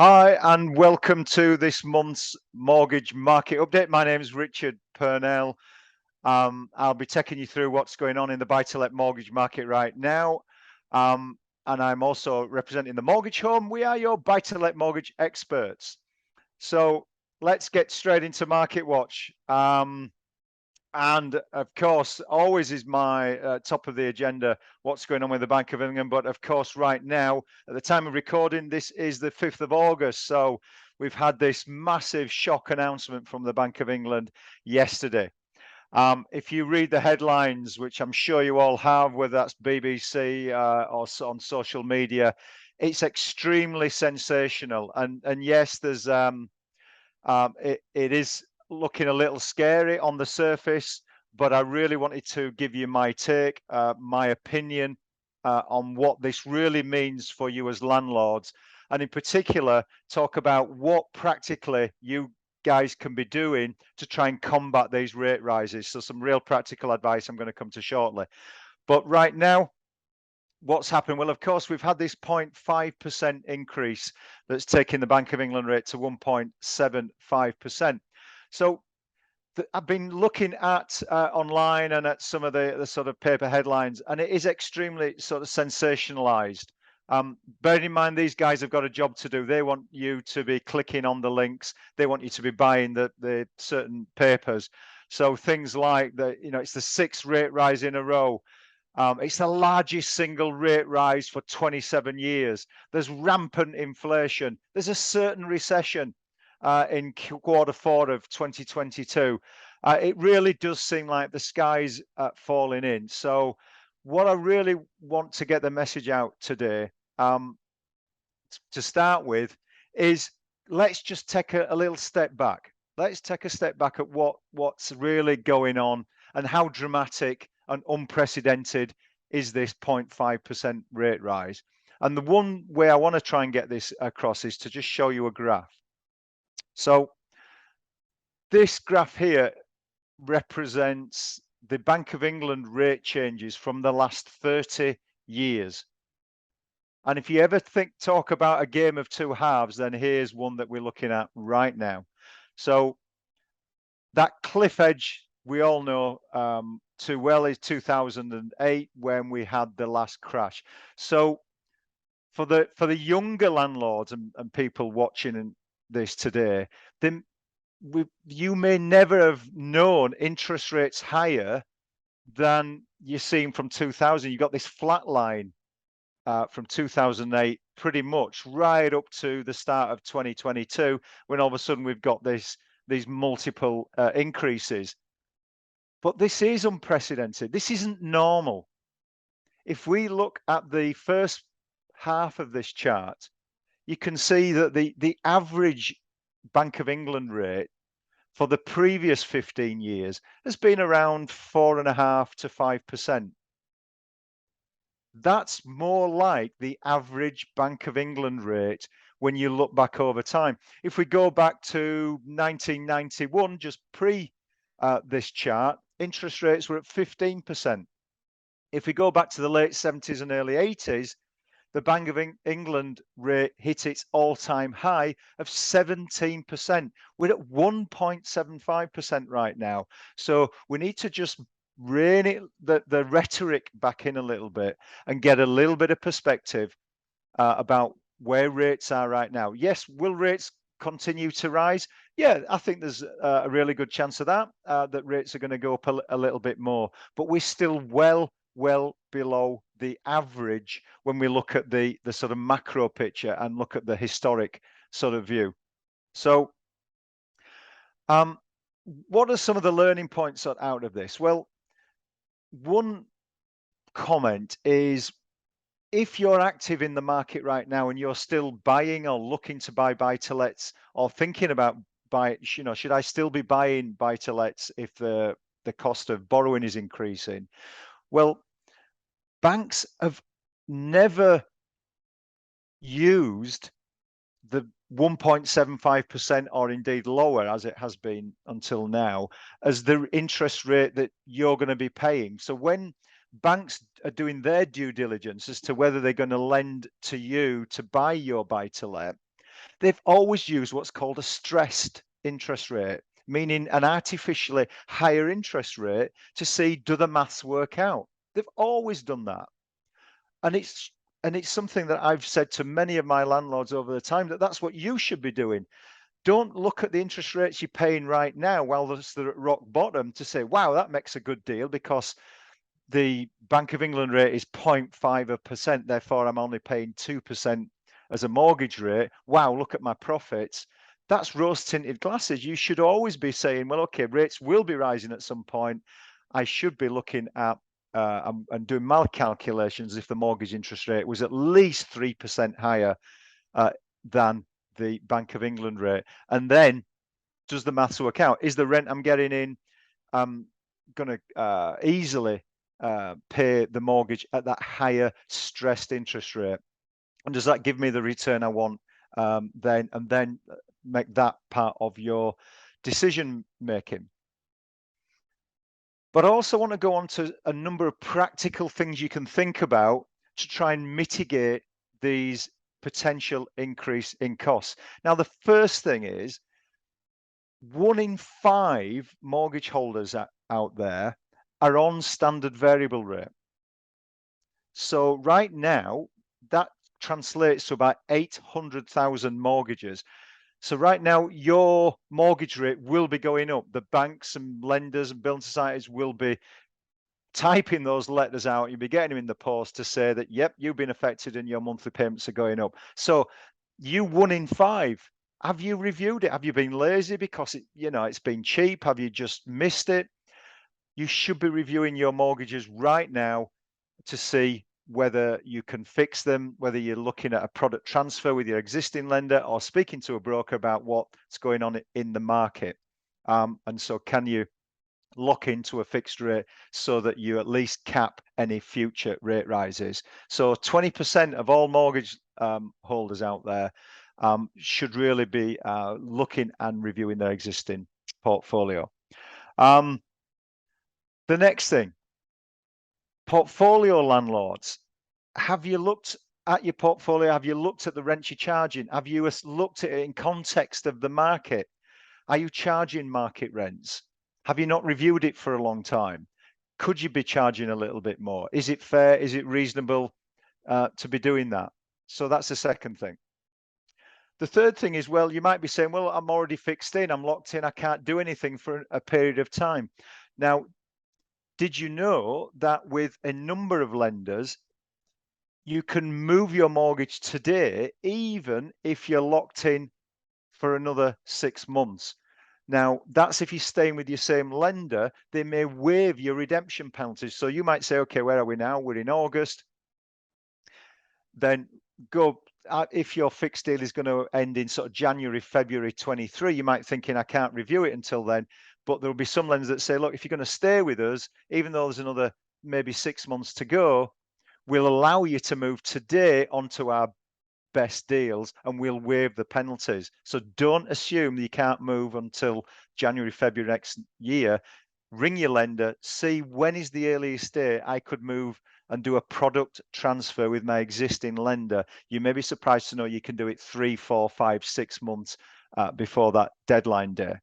Hi, and welcome to this month's mortgage market update. My name is Richard Purnell. I'll be taking you through what's going on in the buy-to-let mortgage market right now. And I'm also representing the Mortgage Home. We are your buy-to-let mortgage experts. So let's get straight into Market Watch. And of course, always is my top of the agenda, what's going on with the Bank of England. But of course, right now, at the time of recording, this is the 5th of August. So we've had this massive shock announcement from the Bank of England yesterday. If you read the headlines, which I'm sure you all have, whether that's BBC or on social media, it's extremely sensational. And yes, there's it is looking a little scary on the surface, but I really wanted to give you my take, my opinion on what this really means for you as landlords, and in particular, talk about what practically you guys can be doing to try and combat these rate rises. So some real practical advice I'm going to come to shortly. But right now, what's happened? Well, of course, we've had this 0.5% increase that's taken the Bank of England rate to 1.75%. So I've been looking at online and at some of the sort of paper headlines, and it is extremely sort of sensationalized. Bearing in mind, these guys have got a job to do. They want you to be clicking on the links. They want you to be buying the certain papers. So things like it's the 6th rate rise in a row. It's the largest single rate rise for 27 years. There's rampant inflation. There's a certain recession in Q4 of 2022. It really does seem like the sky's falling in. So what I really want to get the message out today, to start with, is let's just take a little step back. Let's take a step back at what's really going on and how dramatic and unprecedented is this 0.5% rate rise. And the one way I want to try and get this across is to just show you a graph. So this graph here represents the Bank of England rate changes from the last 30 years. And if you ever talk about a game of two halves, then here's one that we're looking at right now. So that cliff edge, we all know too well, is 2008 when we had the last crash. So for the younger landlords and people watching this today, then you may never have known interest rates higher than you're seeing from 2000. You got this flat line from 2008 pretty much right up to the start of 2022, when all of a sudden we've got these multiple increases. But this is unprecedented. This isn't normal. If we look at the first half of this chart, you can see that the average Bank of England rate for the previous 15 years has been around 4.5% to 5%. That's more like the average Bank of England rate when you look back over time. If we go back to 1991, just pre this chart, interest rates were at 15%. If we go back to the late 70s and early 80s, the Bank of England rate hit its all-time high of 17%. We're at 1.75% right now. So we need to just rein it, the rhetoric back in a little bit and get a little bit of perspective about where rates are right now. Yes, will rates continue to rise? Yeah, I think there's a really good chance of that, that rates are going to go up a little bit more, but we're still well below the average when we look at the sort of macro picture and look at the historic sort of view. So what are some of the learning points out of this? Well, one comment is, if you're active in the market right now and you're still buying or looking to buy buy-to-lets, or thinking about should I still be buying buy-to-lets if the cost of borrowing is increasing? Well, banks have never used the 1.75% or indeed lower, as it has been until now, as the interest rate that you're going to be paying. So when banks are doing their due diligence as to whether they're going to lend to you to buy your buy-to-let, they've always used what's called a stressed interest rate, meaning an artificially higher interest rate to see, do the maths work out? They've always done that. And it's something that I've said to many of my landlords over the time, that that's what you should be doing. Don't look at the interest rates you're paying right now while they're at rock bottom to say, wow, that makes a good deal because the Bank of England rate is 0.5%, therefore I'm only paying 2% as a mortgage rate. Wow, look at my profits. That's rose-tinted glasses. You should always be saying, well, okay, rates will be rising at some point. I should be looking at and doing my calculations if the mortgage interest rate was at least 3% higher than the Bank of England rate. And then does the maths work out? Is the rent I'm getting in going to easily pay the mortgage at that higher stressed interest rate? And does that give me the return I want? Then make that part of your decision making. But I also want to go on to a number of practical things you can think about to try and mitigate these potential increase in costs. Now, the first thing is 1 in 5 mortgage holders out there are on standard variable rate. So right now, that translates to about 800,000 mortgages. So right now, your mortgage rate will be going up. The banks and lenders and building societies will be typing those letters out. You'll be getting them in the post to say that, yep, you've been affected and your monthly payments are going up. So you 1 in 5, have you reviewed it? Have you been lazy because it's been cheap? Have you just missed it? You should be reviewing your mortgages right now to see whether you can fix them, whether you're looking at a product transfer with your existing lender or speaking to a broker about what's going on in the market. And so can you lock into a fixed rate so that you at least cap any future rate rises? So 20% of all mortgage holders out there should really be looking and reviewing their existing portfolio. The next thing, portfolio landlords. Have you looked at your portfolio? Have you looked at the rent you're charging? Have you looked at it in context of the market? Are you charging market rents? Have you not reviewed it for a long time? Could you be charging a little bit more? Is it fair? Is it reasonable to be doing that? So that's the second thing. The third thing is, well, you might be saying, well, I'm already fixed in, I'm locked in, I can't do anything for a period of time. Now, did you know that with a number of lenders, you can move your mortgage today, even if you're locked in for another 6 months? Now, that's if you're staying with your same lender, they may waive your redemption penalties. So you might say, okay, where are we now? We're in August. Then go, if your fixed deal is going to end in sort of January, February 23, you might thinking, I can't review it until then. But there'll be some lenders that say, look, if you're going to stay with us, even though there's another maybe 6 months to go, we'll allow you to move today onto our best deals and we'll waive the penalties. So don't assume that you can't move until January, February next year. Ring your lender, see when is the earliest day I could move and do a product transfer with my existing lender. You may be surprised to know you can do it 3, 4, 5, 6 months before that deadline day.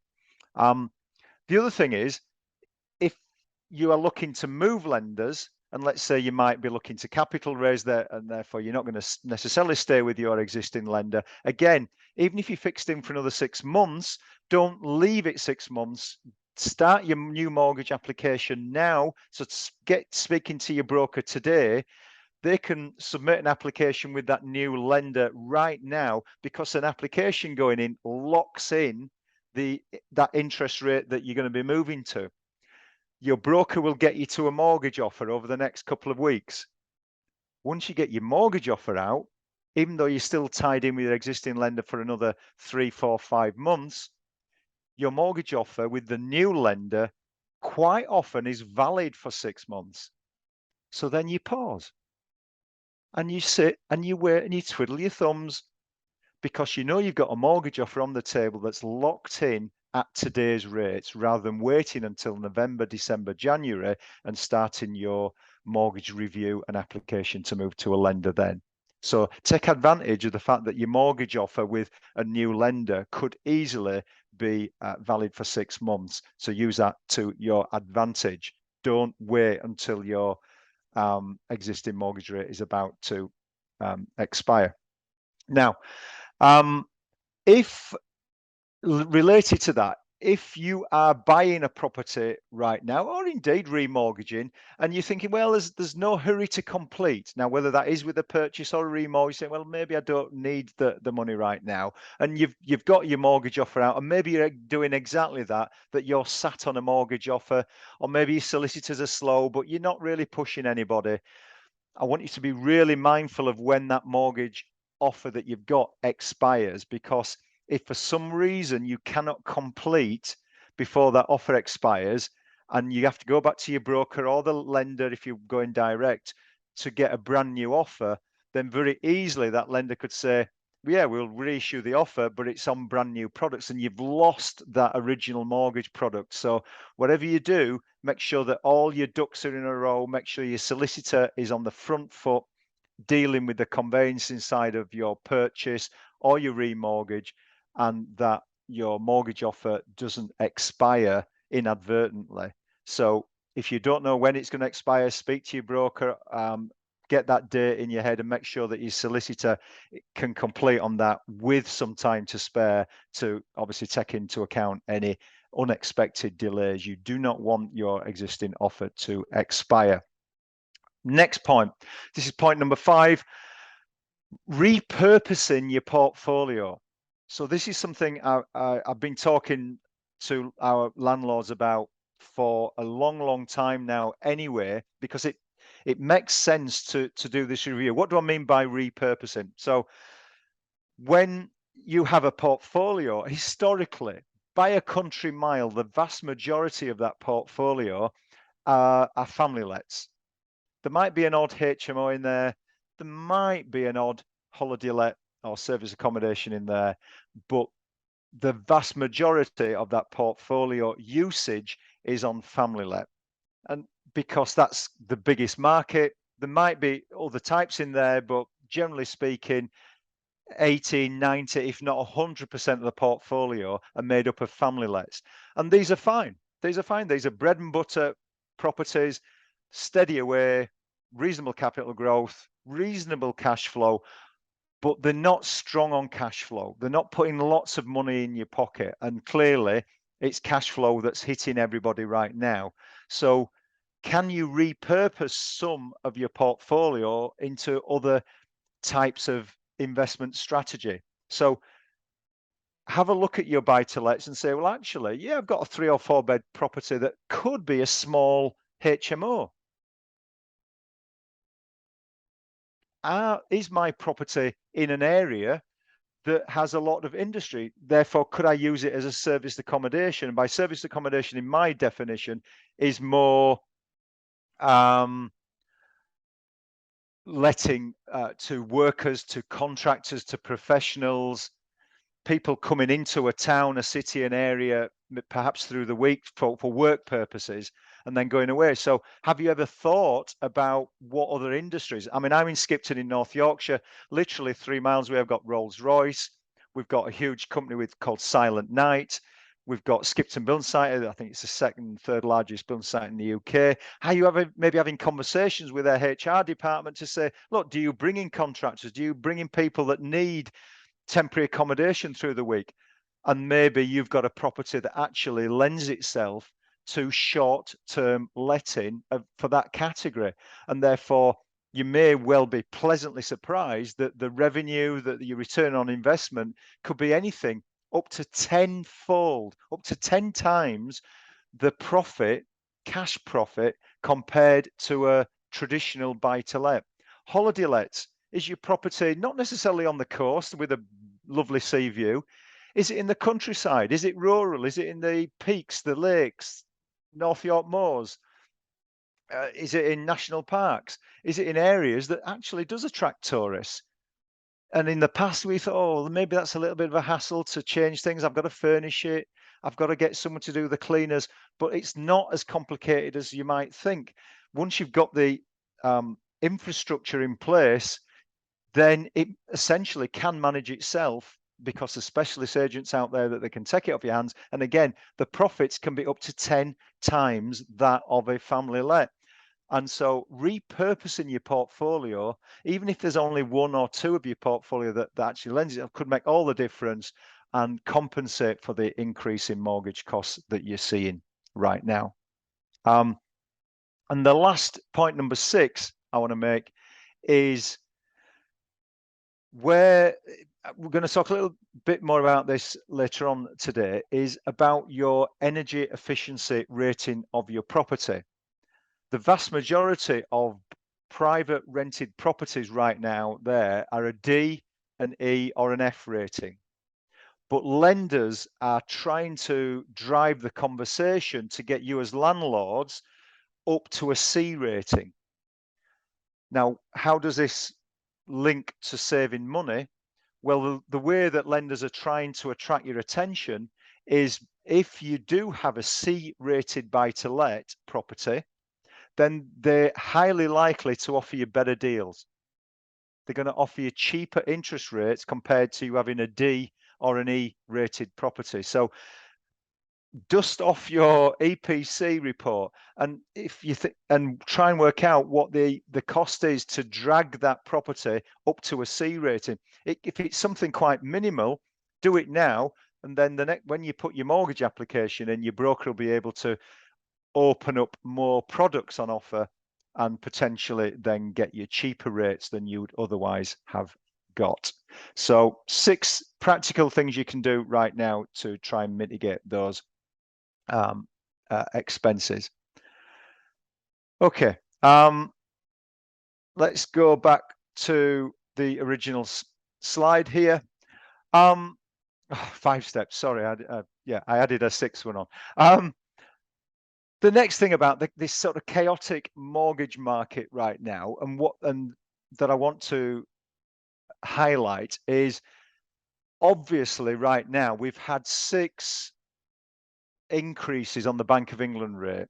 The other thing is, if you are looking to move lenders, and let's say you might be looking to capital raise there, and therefore you're not going to necessarily stay with your existing lender. Again, even if you fixed in for another 6 months, don't leave it 6 months. Start your new mortgage application now. So get speaking to your broker today. They can submit an application with that new lender right now, because an application going in locks in that interest rate that you're going to be moving to. Your broker will get you to a mortgage offer over the next couple of weeks. Once you get your mortgage offer out, even though you're still tied in with your existing lender for another 3, 4, 5 months, your mortgage offer with the new lender quite often is valid for 6 months. So then you pause and you sit and you wait and you twiddle your thumbs, because you know you've got a mortgage offer on the table that's locked in at today's rates, rather than waiting until November, December, January and starting your mortgage review and application to move to a lender then. So take advantage of the fact that your mortgage offer with a new lender could easily be valid for 6 months. So use that to your advantage. Don't wait until your existing mortgage rate is about to expire. Now, if related to that, if you are buying a property right now, or indeed remortgaging, and you're thinking, well, there's no hurry to complete. Now, whether that is with a purchase or a remortgage, say, well, maybe I don't need the money right now, and you've got your mortgage offer out, and maybe you're doing exactly that you're sat on a mortgage offer, or maybe your solicitors are slow, but you're not really pushing anybody. I want you to be really mindful of when that mortgage offer that you've got expires, because if for some reason you cannot complete before that offer expires and you have to go back to your broker or the lender if you're going direct to get a brand new offer, then very easily that lender could say, yeah, we'll reissue the offer, but it's on brand new products, and you've lost that original mortgage product. So whatever you do, make sure that all your ducks are in a row. Make sure your solicitor is on the front foot dealing with the conveyancing side of your purchase or your remortgage, and that your mortgage offer doesn't expire inadvertently. So if you don't know when it's going to expire, speak to your broker, get that date in your head, and make sure that your solicitor can complete on that with some time to spare, to obviously take into account any unexpected delays. You do not want your existing offer to expire. Next point, this is point number 5, repurposing your portfolio. So this is something I've been talking to our landlords about for a long time now anyway, because it makes sense to do this review. What do I mean by repurposing? So when you have a portfolio, historically, by a country mile, the vast majority of that portfolio are family lets. There might be an odd HMO in there. There might be an odd holiday let or service accommodation in there, but the vast majority of that portfolio usage is on family let. And because that's the biggest market, there might be other types in there, but generally speaking, 80, 90, if not 100% of the portfolio are made up of family lets. And these are fine. These are fine. These are bread and butter properties, steady away, reasonable capital growth, reasonable cash flow, but they're not strong on cash flow. They're not putting lots of money in your pocket. And clearly, it's cash flow that's hitting everybody right now. So can you repurpose some of your portfolio into other types of investment strategy? So have a look at your buy to lets and say, well, actually, yeah, I've got a 3 or 4 bed property that could be a small HMO. Is my property in an area that has a lot of industry? Therefore, could I use it as a serviced accommodation? And by serviced accommodation, in my definition, is more letting to workers, to contractors, to professionals, people coming into a town, a city, an area, perhaps through the week for work purposes, and then going away. So have you ever thought about what other industries? I mean, I'm in Skipton in North Yorkshire, literally 3 miles away. I've got Rolls-Royce. We've got a huge company called Silent Night. We've got Skipton Building Site. I think it's the second, third largest building site in the UK. How you ever maybe having conversations with their HR department to say, look, do you bring in contractors? Do you bring in people that need temporary accommodation through the week? And maybe you've got a property that actually lends itself to short-term letting for that category, and therefore you may well be pleasantly surprised that the revenue, that your return on investment could be anything up to tenfold, up to 10 times the profit, cash profit, compared to a traditional buy-to-let. Holiday lets. Is your property not necessarily on the coast with a lovely sea view? Is it in the countryside? Is it rural? Is it in the peaks, the lakes, North York Moors? Is it in national parks? Is it in areas that actually does attract tourists? And in the past, we thought, oh, maybe that's a little bit of a hassle to change things. I've got to furnish it. I've got to get someone to do the cleaners. But it's not as complicated as you might think. Once you've got the infrastructure in place, then it essentially can manage itself, because there's specialist agents out there that they can take it off your hands. And again, the profits can be up to 10 times that of a family let. And so repurposing your portfolio, even if there's only one or two of your portfolio that actually lends it, could make all the difference and compensate for the increase in mortgage costs that you're seeing right now. And the last point, number 6, I want to make is where we're going to talk a little bit more about this later on today, is about your energy efficiency rating of your property. The vast majority of private rented properties right now there are a D, an E, or an F rating. But lenders are trying to drive the conversation to get you as landlords up to a C rating. Now, how does this link to saving money? Well, the way that lenders are trying to attract your attention is, if you do have a C-rated buy-to-let property, then they're highly likely to offer you better deals. They're going to offer you cheaper interest rates compared to you having a D or an E-rated property. So dust off your EPC report, and if you and try and work out what the cost is to drag that property up to a C rating. If it's something quite minimal, do it now, and then when you put your mortgage application in, your broker will be able to open up more products on offer and potentially then get you cheaper rates than you would otherwise have got. So 6 practical things you can do right now to try and mitigate those expenses. Okay, let's go back to the original slide here. 5 steps. Sorry, I added a 6th one on. The next thing about this sort of chaotic mortgage market right now, and that I want to highlight is, obviously right now we've had 6 increases on the Bank of England rate,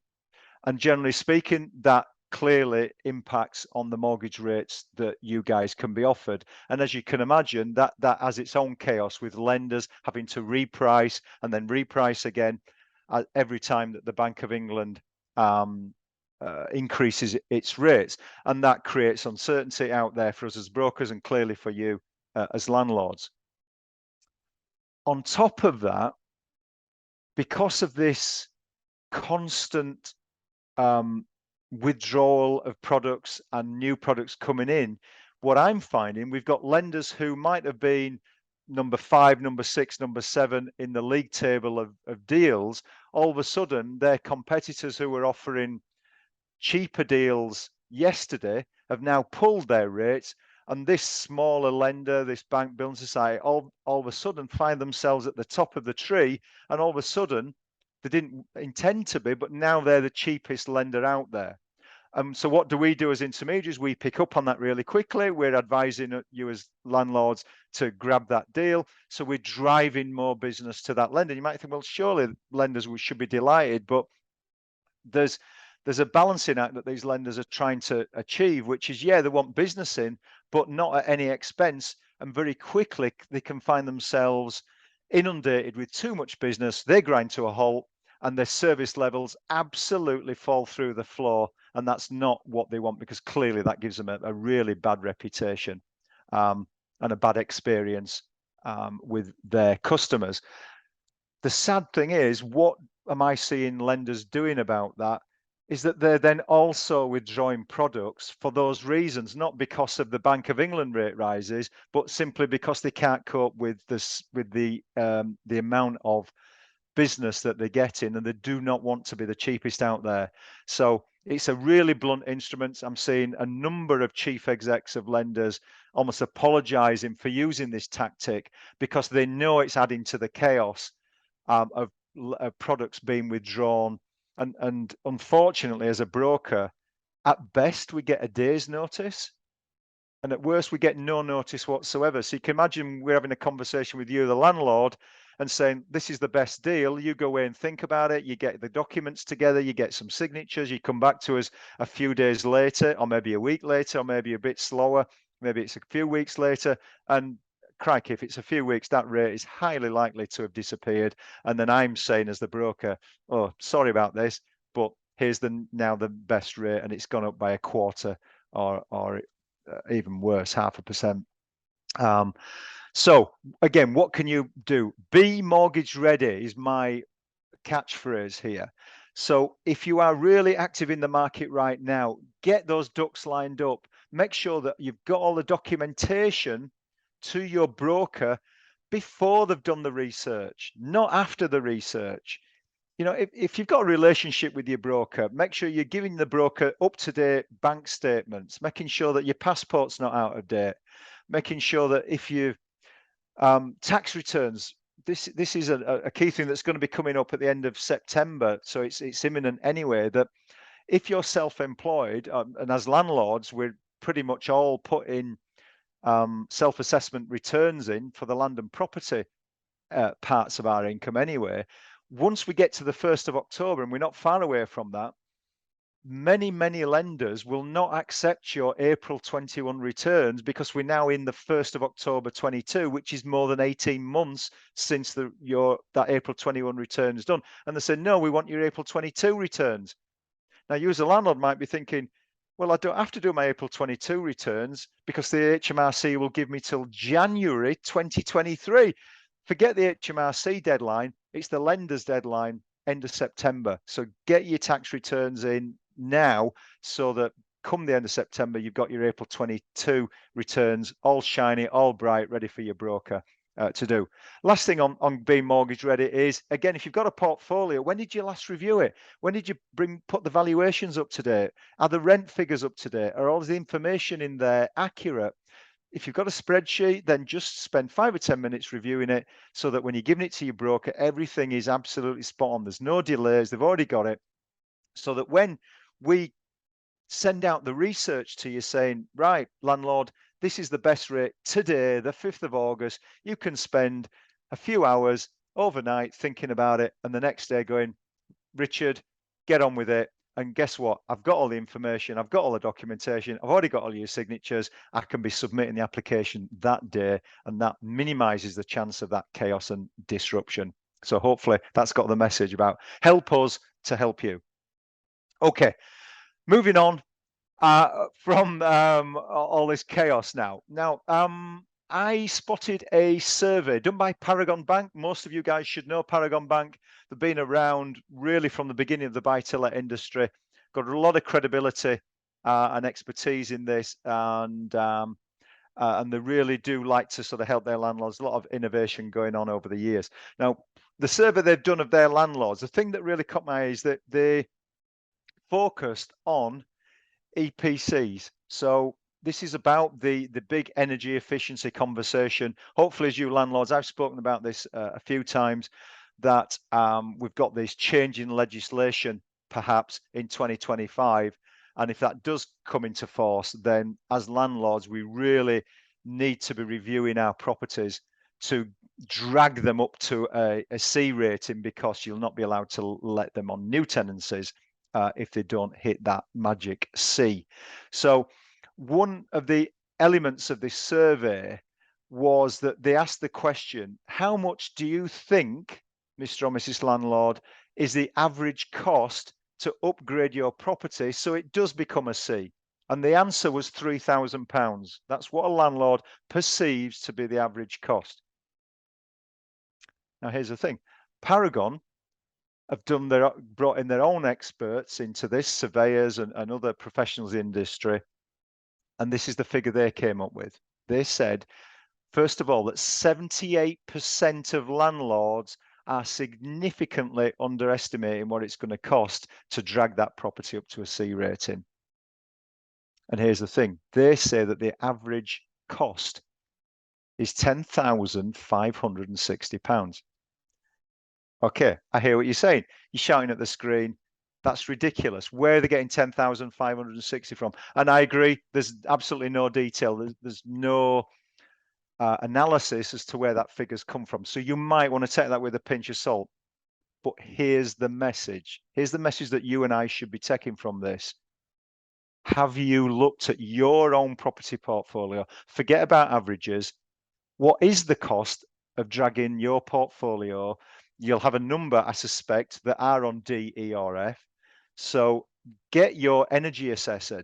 and generally speaking, that clearly impacts on the mortgage rates that you guys can be offered. And as you can imagine, that has its own chaos, with lenders having to reprice and then reprice again every time that the Bank of England increases its rates, and that creates uncertainty out there for us as brokers, and clearly for you as landlords. On top of that, because of this constant withdrawal of products and new products coming in, what I'm finding, we've got lenders who might have been number 5, number 6, number 7 in the league table of deals. All of a sudden, their competitors who were offering cheaper deals yesterday have now pulled their rates, and this smaller lender, this bank building society, all of a sudden find themselves at the top of the tree, and all of a sudden they didn't intend to be, but now they're the cheapest lender out there. So what do we do as intermediaries? We pick up on that really quickly. We're advising you as landlords to grab that deal. So we're driving more business to that lender. You might think, well, surely lenders should be delighted, but there's a balancing act that these lenders are trying to achieve, which is, yeah, they want business in, but not at any expense. And very quickly, they can find themselves inundated with too much business. They grind to a halt, and their service levels absolutely fall through the floor. And that's not what they want, because clearly that gives them a really bad reputation and a bad experience with their customers. The sad thing is, what am I seeing lenders doing about that? Is that they're then also withdrawing products for those reasons, not because of the Bank of England rate rises, but simply because they can't cope with this, with the amount of business that they're getting, and they do not want to be the cheapest out there. So it's a really blunt instrument. I'm seeing a number of chief execs of lenders almost apologizing for using this tactic, because they know it's adding to the chaos of products being withdrawn. And unfortunately, as a broker, at best we get a day's notice, and at worst we get no notice whatsoever. So you can imagine we're having a conversation with you, the landlord, and saying, this is the best deal. You go away and think about it. You get the documents together, you get some signatures, you come back to us a few days later, or maybe a week later, or maybe a bit slower, maybe it's a few weeks later, and crikey, if it's a few weeks, that rate is highly likely to have disappeared. And then I'm saying as the broker, oh, sorry about this, but here's now the best rate, and it's gone up by a quarter or even worse, 0.5%. So again, what can you do? Be mortgage ready is my catchphrase here. So if you are really active in the market right now, get those ducks lined up. Make sure that you've got all the documentation to your broker before they've done the research, not after the research. You know, if you've got a relationship with your broker, make sure you're giving the broker up-to-date bank statements, making sure that your passport's not out of date, making sure that if you tax returns, this is a key thing that's going to be coming up at the end of September, so it's imminent anyway, that if you're self-employed, and as landlords, we're pretty much all putting self-assessment returns in for the land and property parts of our income anyway. Once we get to the 1st of October, and we're not far away from that, many lenders will not accept your April 21 returns because we're now in the 1st of October 22, which is more than 18 months since that April 21 return is done. And they say, no, we want your April 22 returns. Now, you as a landlord might be thinking, well, I don't have to do my April 22 returns because the HMRC will give me till January 2023. Forget the HMRC deadline. It's the lender's deadline, end of September. So get your tax returns in now so that come the end of September, you've got your April 22 returns all shiny, all bright, ready for your broker to do. Last thing on being mortgage ready is, again, if you've got a portfolio, when did you last review it? When did you put the valuations up to date? Are the rent figures up to date? Are all the information in there accurate? If you've got a spreadsheet, then just spend 5 or 10 minutes reviewing it so that when you're giving it to your broker, everything is absolutely spot on. There's no delays. They've already got it. So that when we send out the research to you saying, right, landlord, this is the best rate today, the 5th of August, you can spend a few hours overnight thinking about it and the next day going, Richard, get on with it. And guess what? I've got all the information. I've got all the documentation. I've already got all your signatures. I can be submitting the application that day, and that minimizes the chance of that chaos and disruption. So hopefully that's got the message about help us to help you. Okay, moving on from all this chaos now. Now, I spotted a survey done by Paragon Bank. Most of you guys should know Paragon Bank. They've been around really from the beginning of the buy-to-let industry, got a lot of credibility and expertise in this, and they really do like to sort of help their landlords. A lot of innovation going on over the years. Now, the survey they've done of their landlords, the thing that really caught my eye is that they focused on EPCs. So this is about the big energy efficiency conversation. Hopefully, as you landlords, I've spoken about this a few times, that we've got this change in legislation perhaps in 2025. And if that does come into force, then as landlords, we really need to be reviewing our properties to drag them up to a C rating, because you'll not be allowed to let them on new tenancies if they don't hit that magic C. So one of the elements of this survey was that they asked the question, how much do you think, Mr. or Mrs. Landlord, is the average cost to upgrade your property so it does become a C? And the answer was £3,000. That's what a landlord perceives to be the average cost. Now, here's the thing. Paragon have brought in their own experts into this, surveyors and other professionals in the industry. And this is the figure they came up with. They said, first of all, that 78% of landlords are significantly underestimating what it's going to cost to drag that property up to a C rating. And here's the thing. They say that the average cost is £10,560. Okay, I hear what you're saying. You're shouting at the screen. That's ridiculous. Where are they getting 10,560 from? And I agree. There's absolutely no detail. There's no analysis as to where that figure's come from. So you might want to take that with a pinch of salt. But here's the message. Here's the message that you and I should be taking from this. Have you looked at your own property portfolio? Forget about averages. What is the cost of dragging your portfolio? You'll have a number, I suspect, that are on D, E, or F. So get your energy assessor,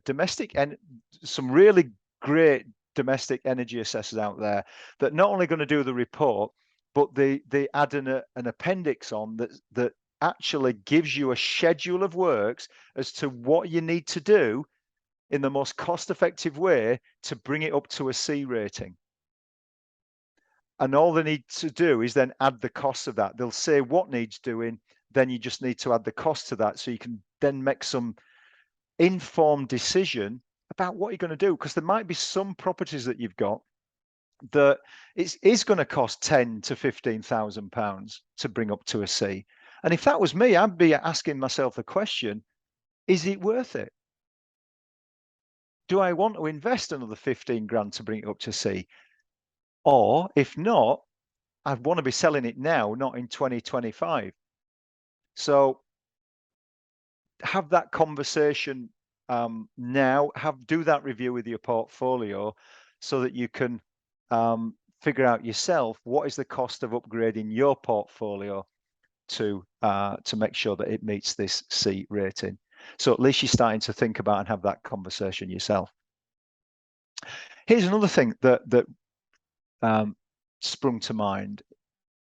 some really great domestic energy assessors out there that not only going to do the report, but they add an appendix on that actually gives you a schedule of works as to what you need to do in the most cost-effective way to bring it up to a C rating. And all they need to do is then add the cost of that. They'll say what needs doing, then you just need to add the cost to that, so you can then make some informed decision about what you're going to do. Because there might be some properties that you've got that it is going to cost £10,000 to £15,000 to bring up to a C. And if that was me, I'd be asking myself the question, is it worth it? Do I want to invest another 15 grand to bring it up to C? Or if not, I'd want to be selling it now, not in 2025. So have that conversation now, do that review with your portfolio so that you can figure out yourself what is the cost of upgrading your portfolio to make sure that it meets this C rating. So at least you're starting to think about and have that conversation yourself. Here's another thing that sprung to mind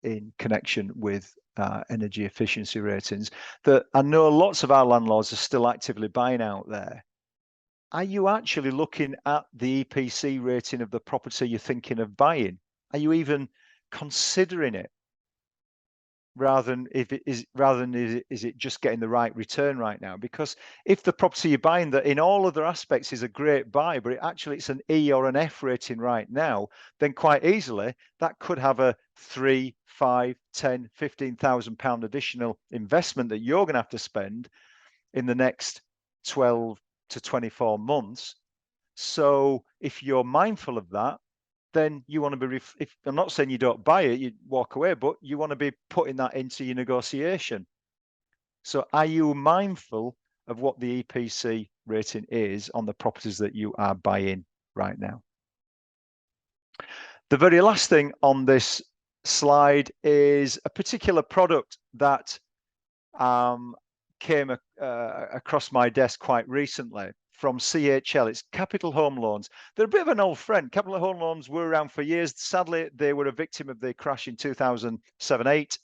in connection with energy efficiency ratings that I know lots of our landlords are still actively buying out there. Are you actually looking at the EPC rating of the property you're thinking of buying? Are you even considering it? Rather than is it just getting the right return right now? Because if the property you're buying that in all other aspects is a great buy, but it's an E or an F rating right now, then quite easily that could have a 3, 5, 10, £15,000 additional investment that you're going to have to spend in the next 12 to 24 months. So if you're mindful of that, then you want to be, if I'm not saying you don't buy it, you walk away, but you want to be putting that into your negotiation. So are you mindful of what the EPC rating is on the properties that you are buying right now? The very last thing on this slide is a particular product that came across my desk quite recently from CHL. It's Capital Home Loans. They're a bit of an old friend. Capital Home Loans were around for years. Sadly, they were a victim of the crash in 2007-8,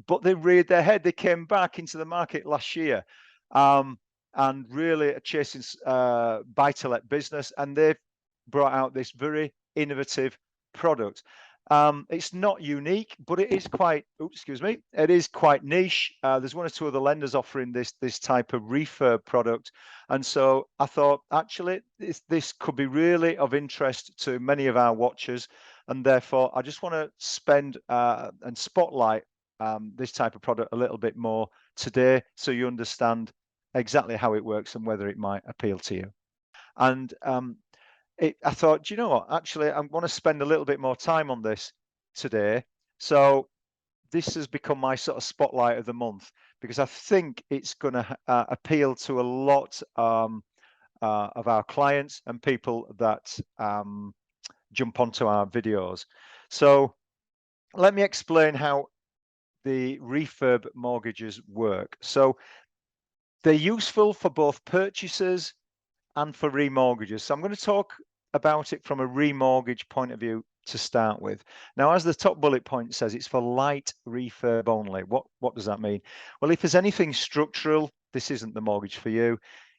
but they reared their head. They came back into the market last year and really chasing buy-to-let business, and they've brought out this very innovative product. It's not unique, but it is quite, it is quite niche. There's one or two other lenders offering this type of refurb product. And so I thought, actually, this could be really of interest to many of our watchers. And therefore, I just want to spend and spotlight this type of product a little bit more today, so you understand exactly how it works and whether it might appeal to you. And I thought, do you know what? Actually, I want to spend a little bit more time on this today. So this has become my sort of spotlight of the month, because I think it's going to appeal to a lot of our clients and people that jump onto our videos. So let me explain how the refurb mortgages work. So they're useful for both purchasers and for remortgages. So I'm going to talk about it from a remortgage point of view to start with. Now, as the top bullet point says, it's for light refurb only. What does that mean? Well, if there's anything structural, this isn't the mortgage for you.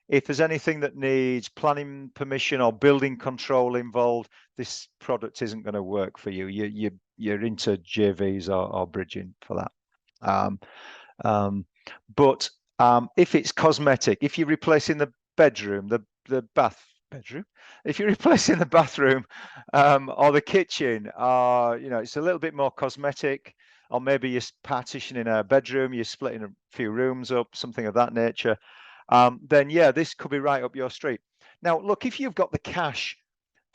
If there's anything that needs planning permission or building control involved, this product isn't going to work for you. You're into JVs or bridging for that. But if it's cosmetic, if you're replacing the bedroom, the bedroom, if you're replacing the bathroom or the kitchen, it's a little bit more cosmetic, or maybe you're partitioning a bedroom, you're splitting a few rooms up, something of that nature, then yeah, this could be right up your street. Now, look, if you've got the cash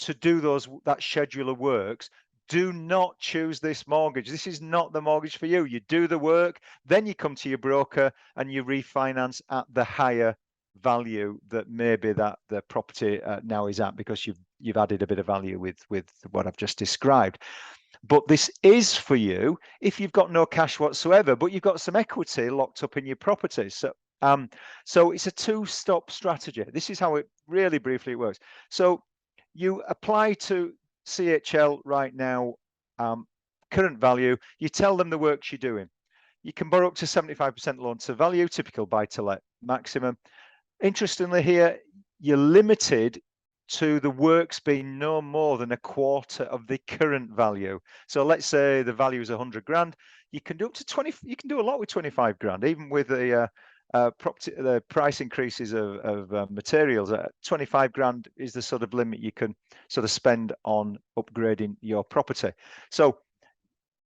to do that schedule of works, do not choose this mortgage. This is not the mortgage for you. You do the work, then you come to your broker and you refinance at the higher value that maybe that the property now is at, because you've added a bit of value with what I've just described. But this is for you if you've got no cash whatsoever, but you've got some equity locked up in your property. So it's a two-stop strategy. This is how it really briefly works. So you apply to CHL right now, current value. You tell them the works you're doing. You can borrow up to 75% loan to value, typical buy-to-let maximum. Interestingly here, you're limited to the works being no more than a quarter of the current value. So let's say the value is 100 grand. You can do up to 20. You can do a lot with 25 grand, even with the price increases of materials. 25 grand is the sort of limit you can sort of spend on upgrading your property. So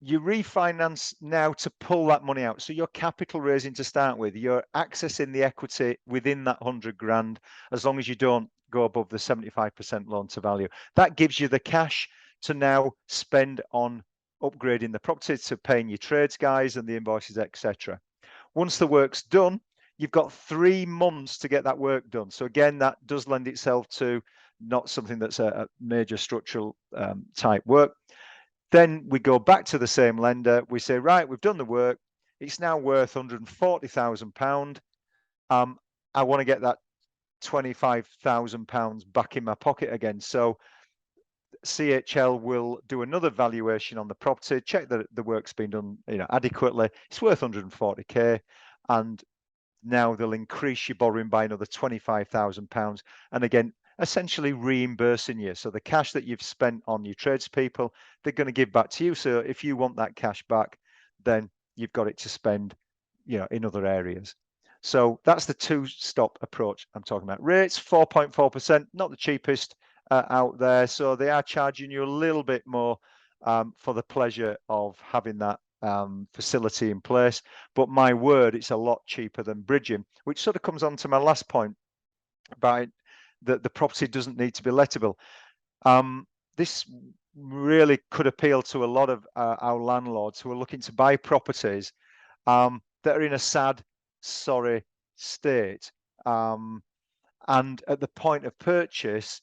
you refinance now to pull that money out. So you're capital raising to start with. You're accessing the equity within that 100 grand, as long as you don't go above the 75% loan to value. That gives you the cash to now spend on upgrading the property, to paying your trades guys and the invoices, etc. Once the work's done, you've got 3 months to get that work done. So again, that does lend itself to not something that's a major structural type work. Then we go back to the same lender. We say, right, we've done the work. It's now worth £140,000. I want to get that £25,000 back in my pocket again. So CHL will do another valuation on the property, check that the work's been done, adequately. It's worth 140k, and now they'll increase your borrowing by another £25,000, and again, essentially reimbursing you. So the cash that you've spent on your tradespeople, they're going to give back to you. So if you want that cash back, then you've got it to spend, in other areas. So that's the two-stop approach I'm talking about. Rates 4.4%, not the cheapest out there. So they are charging you a little bit more for the pleasure of having that facility in place. But my word, it's a lot cheaper than bridging, which sort of comes on to my last point about that the property doesn't need to be lettable. This really could appeal to a lot of our landlords who are looking to buy properties that are in a sad, sorry state. And at the point of purchase,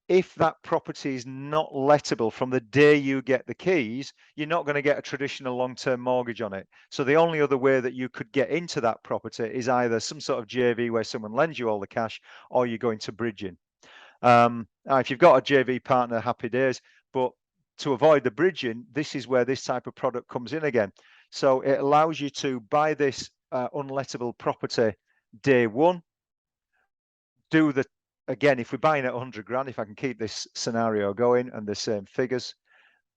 if that property is not lettable from the day you get the keys, you're not going to get a traditional long-term mortgage on it. So the only other way that you could get into that property is either some sort of JV where someone lends you all the cash, or you're going to bridging. If you've got a JV partner, happy days. But to avoid the bridging, this is where this type of product comes in again. So it allows you to buy this unlettable property day one. Again, if we're buying at 100 grand, if I can keep this scenario going and the same figures,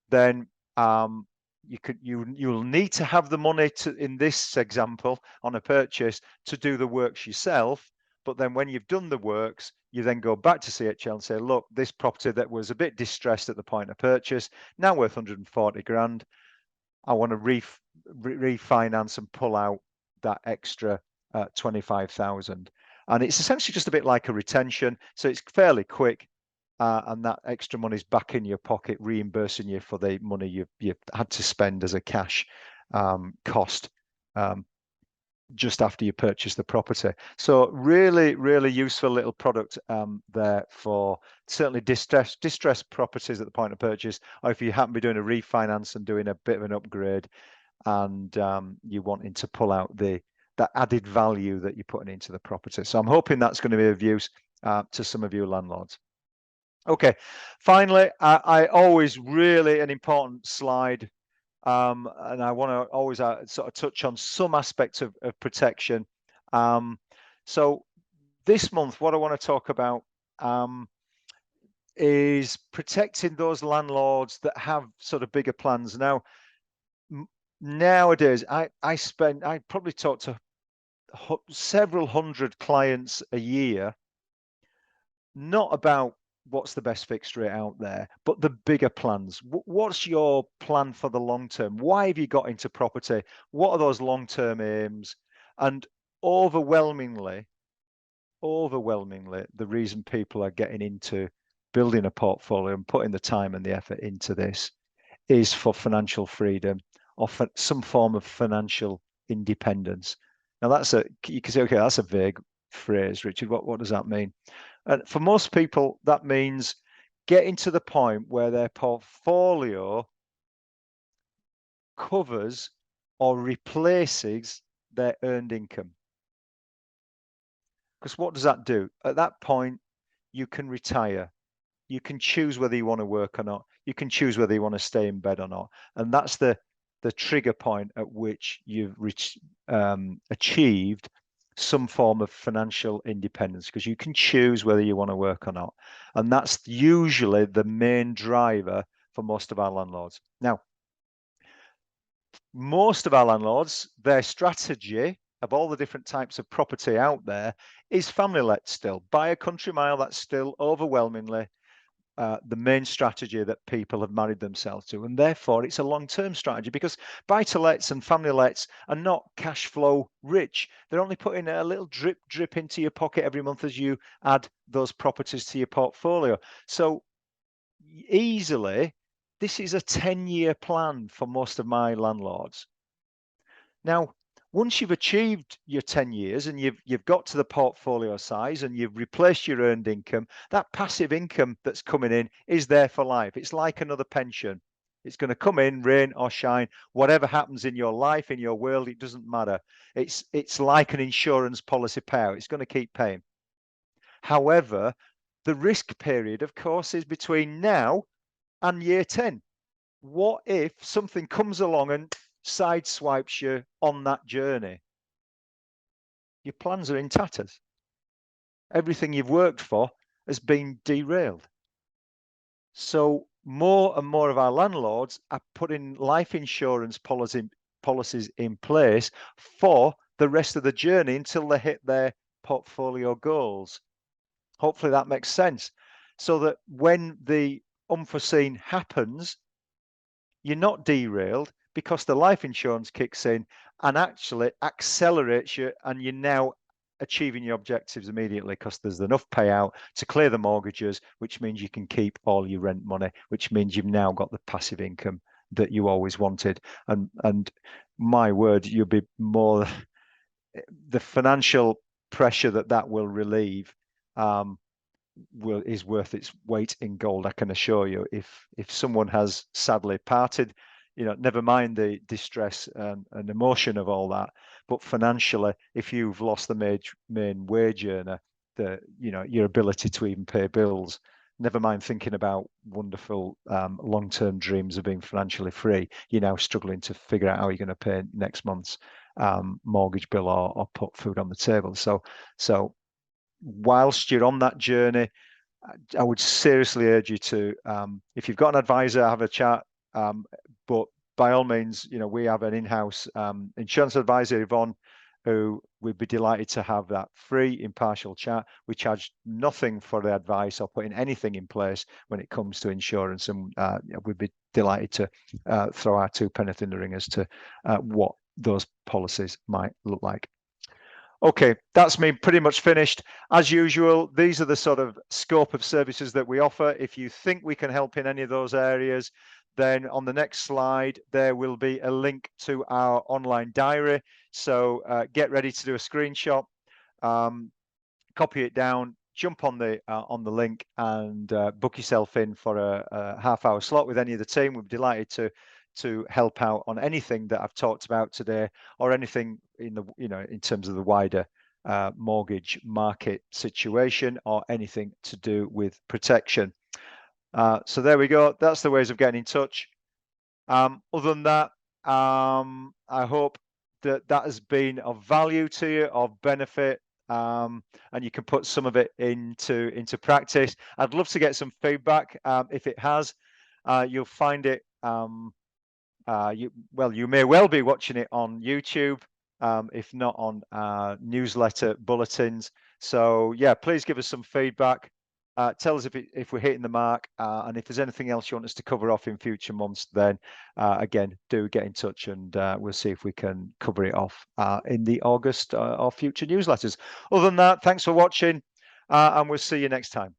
then you'll need to have the money to, in this example, on a purchase, to do the works yourself. But then when you've done the works, you then go back to CHL and say, look, this property that was a bit distressed at the point of purchase, now worth 140 grand. I want to refinance and pull out that extra 25,000. And it's essentially just a bit like a retention. So it's fairly quick. And that extra money's back in your pocket, reimbursing you for the money you've had to spend as a cash cost just after you purchase the property. So really, really useful little product there for certainly distressed properties at the point of purchase, or if you happen to be doing a refinance and doing a bit of an upgrade, and you're wanting to pull out that added value that you're putting into the property. So I'm hoping that's going to be of use to some of you landlords. Okay, finally, I always really an important slide, and I want to always sort of touch on some aspect of protection. So this month, what I want to talk about is protecting those landlords that have sort of bigger plans. Now, nowadays, I probably talk to several hundred clients a year, not about what's the best fixed rate out there, but the bigger plans. What's your plan for the long term? Why have you got into property? What are those long-term aims? And overwhelmingly, the reason people are getting into building a portfolio and putting the time and the effort into this is for financial freedom, or for some form of financial independence. Now you can say, okay, that's a vague phrase, Richard? What does that mean? And for most people, that means getting to the point where their portfolio covers or replaces their earned income. Because what does that do? At that point, you can retire. You can choose whether you want to work or not. You can choose whether you want to stay in bed or not. And that's the trigger point at which you've achieved some form of financial independence, because you can choose whether you want to work or not. And that's usually the main driver for most of our landlords. Now, most of our landlords, their strategy of all the different types of property out there is family let still. By a country mile, that's still overwhelmingly the main strategy that people have married themselves to. And therefore, it's a long-term strategy, because buy-to-lets and family lets are not cash flow rich. They're only putting a little drip into your pocket every month as you add those properties to your portfolio. So easily, this is a 10-year plan for most of my landlords. Now, once you've achieved your 10 years and you've got to the portfolio size and you've replaced your earned income, that passive income that's coming in is there for life. It's like another pension. It's going to come in, rain or shine, whatever happens in your life, in your world, it doesn't matter. It's like an insurance policy payout. It's going to keep paying. However, the risk period, of course, is between now and year 10. What if something comes along and sideswipes you on that journey? Your plans are in tatters. Everything you've worked for has been derailed. So more and more of our landlords are putting life insurance policies in place for the rest of the journey until they hit their portfolio goals. Hopefully that makes sense. So that when the unforeseen happens, you're not derailed, because the life insurance kicks in and actually accelerates you, and you're now achieving your objectives immediately, because there's enough payout to clear the mortgages, which means you can keep all your rent money, which means you've now got the passive income that you always wanted. And my word, you'll be more, the financial pressure that will relieve is worth its weight in gold, I can assure you. If someone has sadly parted, never mind the distress and emotion of all that, but financially, if you've lost the main wage earner, your ability to even pay bills, never mind thinking about wonderful long-term dreams of being financially free, you're now struggling to figure out how you're going to pay next month's mortgage bill or put food on the table. So whilst you're on that journey, I would seriously urge you to, if you've got an advisor, have a chat. But by all means, we have an in-house insurance advisor, Yvonne, who we'd be delighted to have that free, impartial chat. We charge nothing for the advice or putting anything in place when it comes to insurance, and we'd be delighted to throw our two penneth in the ring as to what those policies might look like. Okay, that's me pretty much finished. As usual, these are the sort of scope of services that we offer. If you think we can help in any of those areas, then on the next slide, there will be a link to our online diary. So get ready to do a screenshot, copy it down, jump on the link, and book yourself in for a half-hour slot with any of the team. We're delighted to help out on anything that I've talked about today, or anything in terms of the wider mortgage market situation, or anything to do with protection. So there we go. That's the ways of getting in touch. Other than that, I hope that has been of value to you, of benefit, and you can put some of it into practice. I'd love to get some feedback. If it has, you'll find it. You may well be watching it on YouTube, if not on newsletter bulletins. So yeah, please give us some feedback. Tell us if we're hitting the mark, and if there's anything else you want us to cover off in future months, then again, do get in touch, and we'll see if we can cover it off in the August or future newsletters. Other than that, thanks for watching, and we'll see you next time.